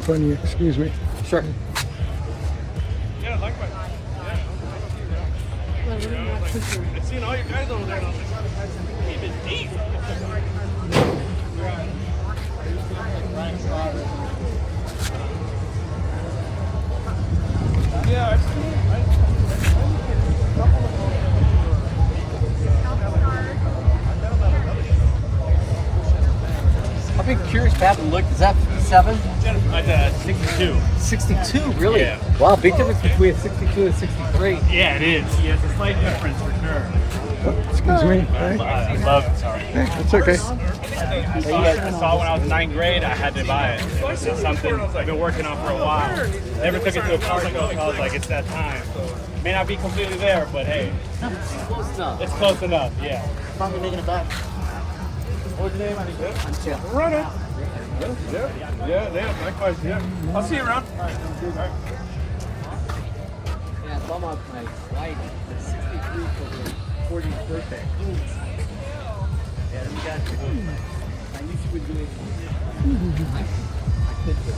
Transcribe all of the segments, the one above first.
on you. Excuse me. Sure. Yeah, likewise. I've seen all your guys over there, and I was like, deep is deep. Yeah, I've seen a couple of them. I'll be curious to have a look. Is that 57? 62. 62, really? Yeah. Wow, big difference between 62 and 63. Yeah, it is. Yeah, it's a slight difference for sure. Excuse me. I love it. Sorry. It's okay. I saw when I was in 9th grade. I had to buy it. It's something I've been working on for a while. Never took it to a car show. I was like, it's that time. May not be completely there, but hey, It's close enough. it's close enough. Yeah. Probably making it back. What's your name? I'm Jeff. Run it. Yeah, likewise. Yeah. I'll see you around. Yeah, I saw my wife, 63 for her 40th birthday. Yeah, we got I knew she would do it. I could do it.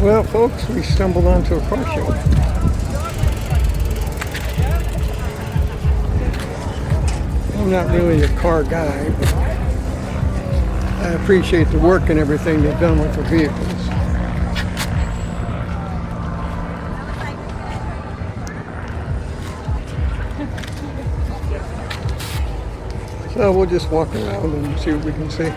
Well, folks, we stumbled onto a car show. I'm not really a car guy, but I appreciate the work and everything they've done with the vehicles. So we'll just walk around and see what we can see.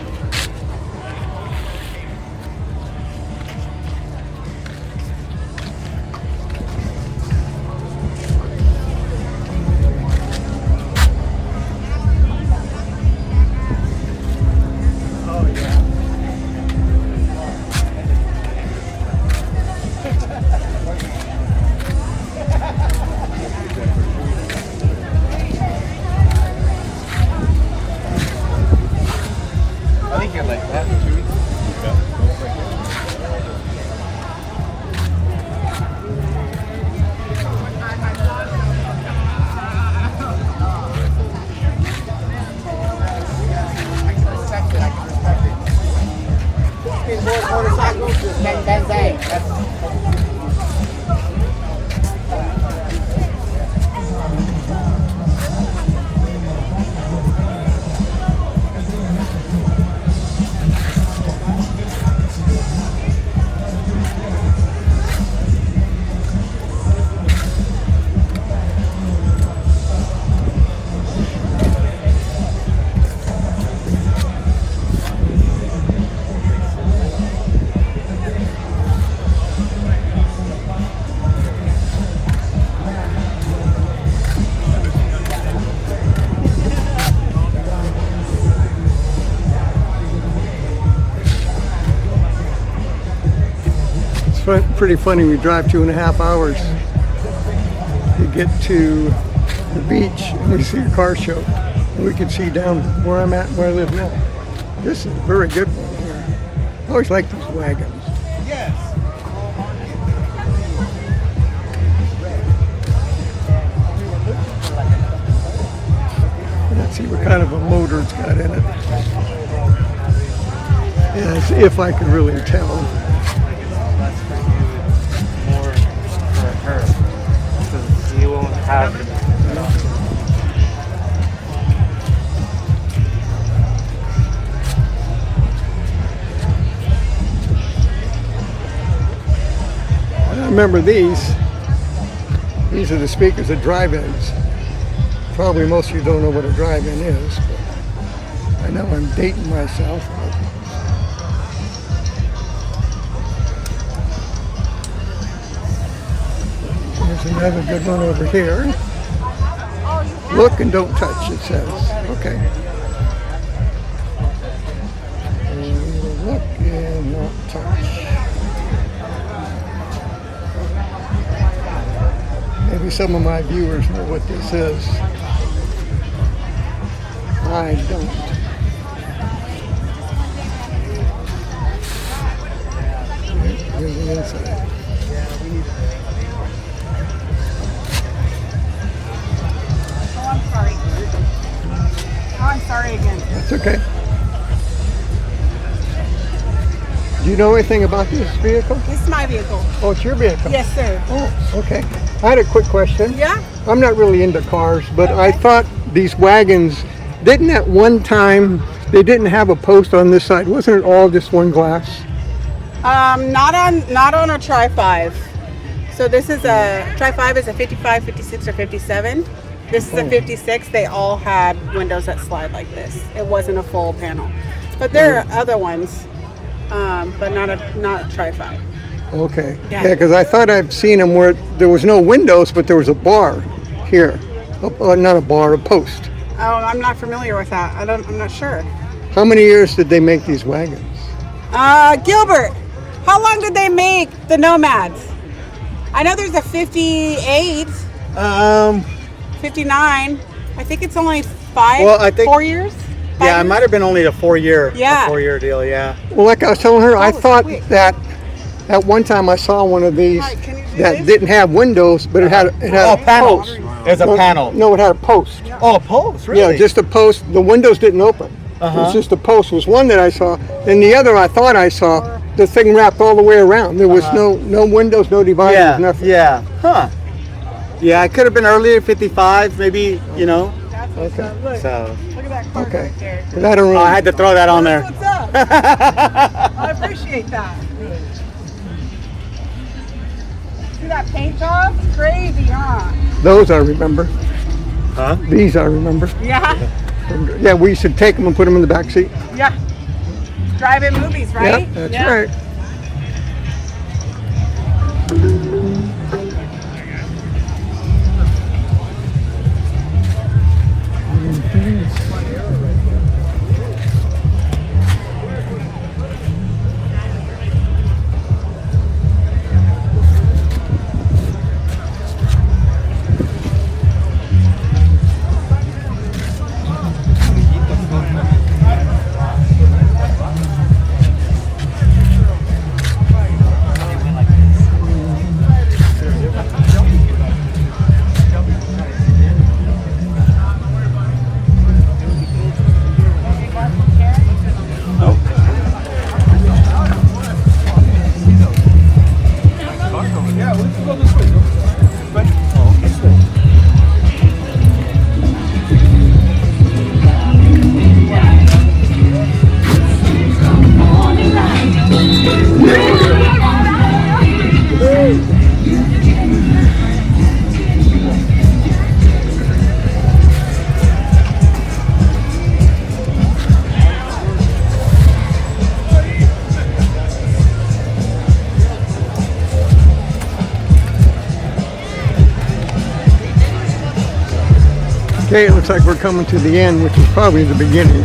I think you're like that, too. Motorcycles, just bang. It's pretty funny, we drive 2.5 hours to get to the beach and we see a car show. And we can see down where I'm at, where I live now. This is a very good one here. I always like these wagons. Yes. Let's see what kind of a motor it's got in it. Yes, if I could really tell. More for her. Because you won't have it. I remember these. These are the speakers at drive-ins. Probably most of you don't know what a drive-in is, but I know I'm dating myself. There's another good one over here. Look and don't touch, it says. Okay. Look and not touch. Maybe some of my viewers know what this is. I don't. Here's the inside. Oh, I'm sorry. Oh, I'm sorry again. That's okay. Do you know anything about this vehicle? This is my vehicle. Oh, it's your vehicle? Yes, sir. Oh, okay. I had a quick question. Yeah? I'm not really into cars, but I thought these wagons, didn't at one time, they didn't have a post on this side. Wasn't it all just one glass? Not on a Tri-5. So this is a, Tri-5 is a 55, 56, or 57. This is a 56. They all had windows that slide like this. It wasn't a full panel. But there are other ones, but not a Tri-5. Okay. Yeah. Yeah, because I thought I'd seen them where there was no windows, but there was a bar here. Not a bar, a post. Oh, I'm not familiar with that. I'm not sure. How many years did they make these wagons? Gilbert, how long did they make the Nomads? I know there's a 58, 59. I think it's only Well, I think- 4 years? Yeah, it might have been only a 4-year deal, yeah. Well, like I was telling her, I it's thought quick. that at one time I saw one of these Hi, can you do that this? didn't have windows, but it had a panels. post. There's a panel. No, it had a post. Oh, a post, really? Yeah, just a post. The windows didn't open. It was just a post. Was one that I saw. Then the other I thought I saw. The thing wrapped all the way around. There was no windows, no dividers, Yeah, nothing. yeah. Huh. Yeah, it could have been earlier, 55, maybe, you know. Okay. Look, So, look at that car Okay. right there. But I don't oh, really. I had to throw that on there. What's up? I appreciate that. See that paint job? It's crazy, huh? Those I remember. Huh? These I remember. Yeah, Yeah, we used to take them and put them in the back seat. yeah. Drive-in movies, right? Yeah, that's right. Okay, it looks like we're coming to the end, which is probably the beginning.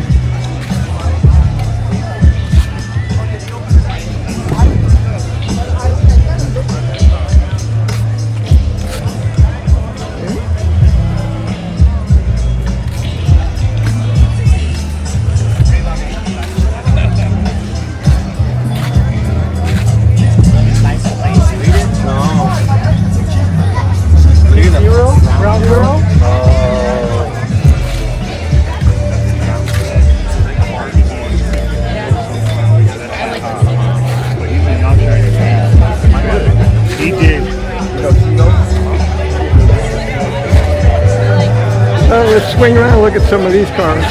He did. Let's swing around and look at some of these cars.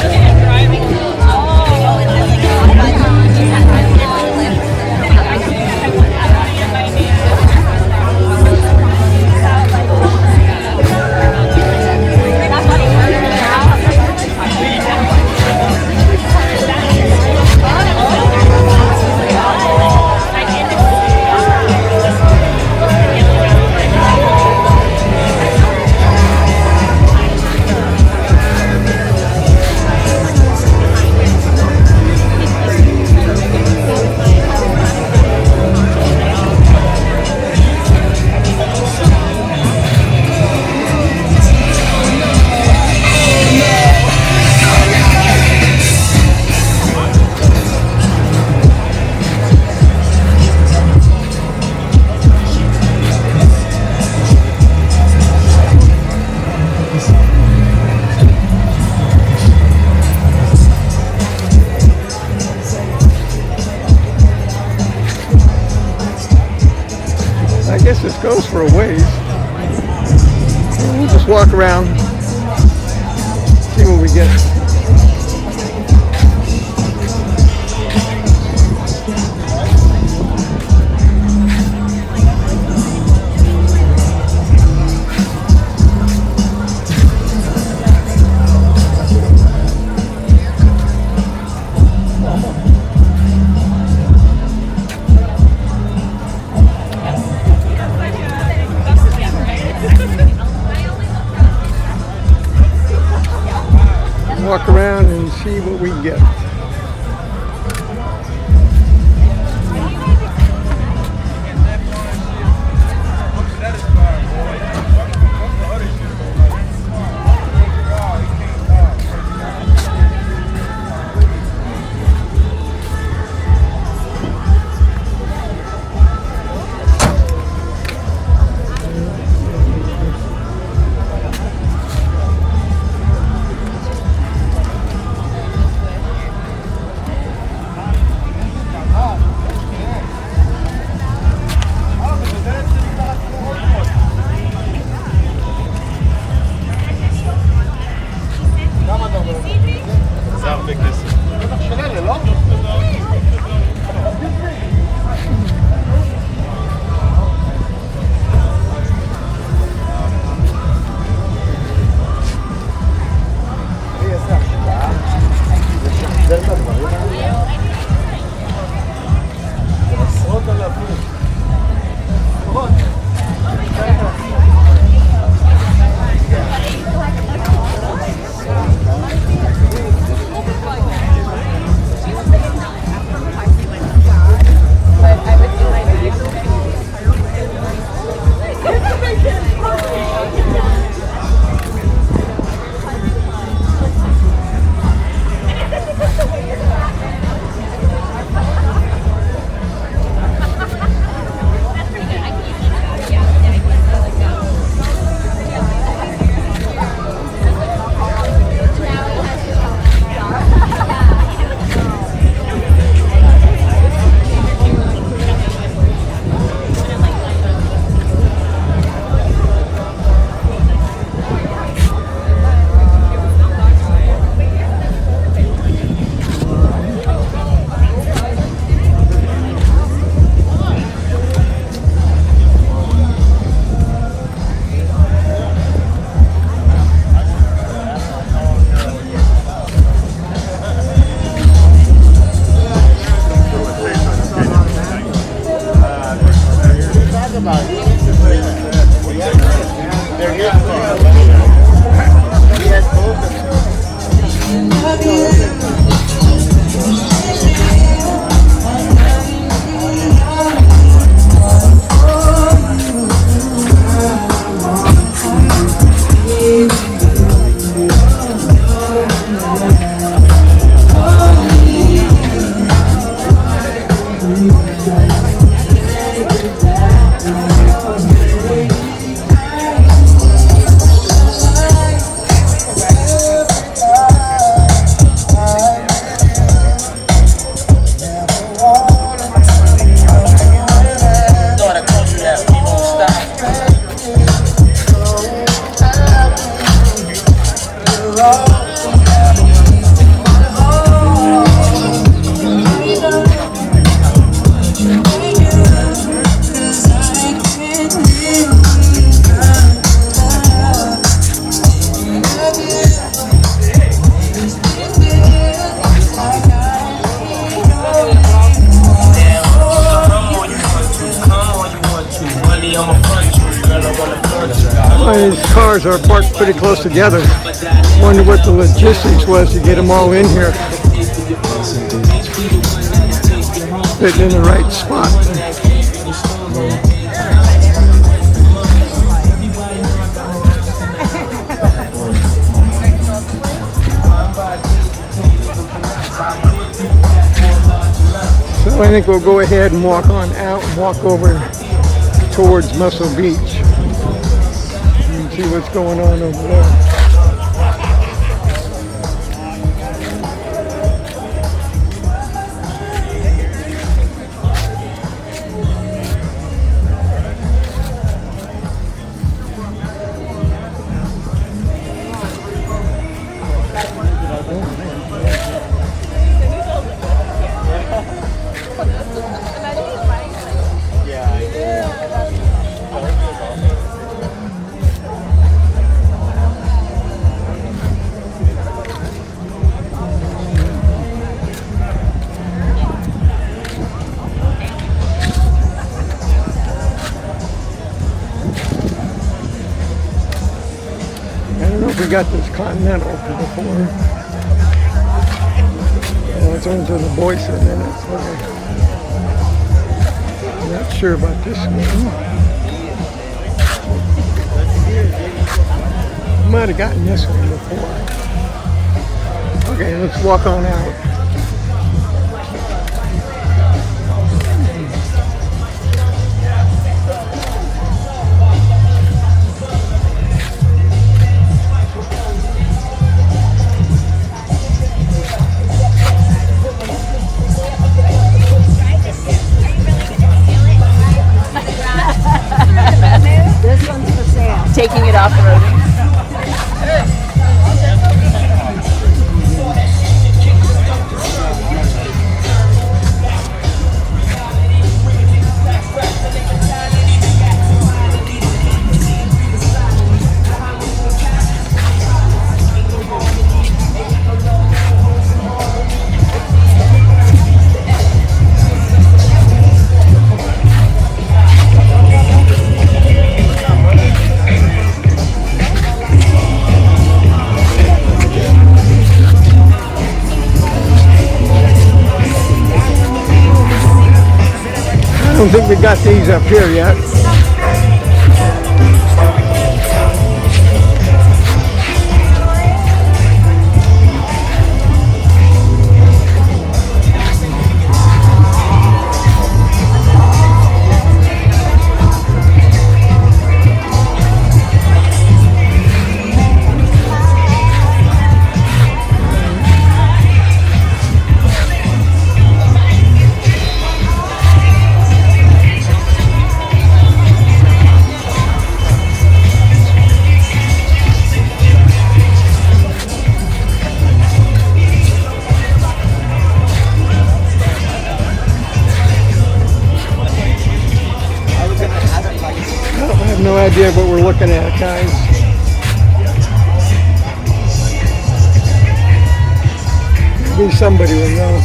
goes for a ways. We'll just walk around, see what we get. Walk around and see what we get. These cars are parked pretty close together. Wonder what the logistics was to get them all in here. Fitting in the right spot. So I think we'll go ahead and walk on out and walk over towards Muscle Beach. See what's going on over there. we got this Continental before. Let's go into the Boyce in a minute. Okay. I'm not sure about this one. Might have gotten this one before. Okay, let's walk on out. This one's for sale. Taking it off roading. I don't think we got these up here yet. I have no idea what we're looking at, guys. Maybe somebody will know.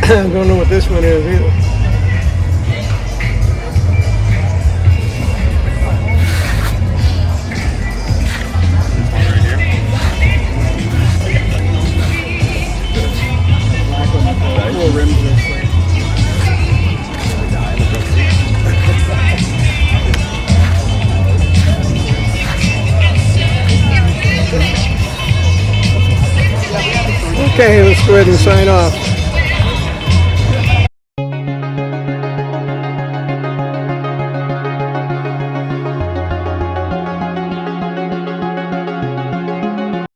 I don't know what this one is either. Okay, let's go ahead and sign off.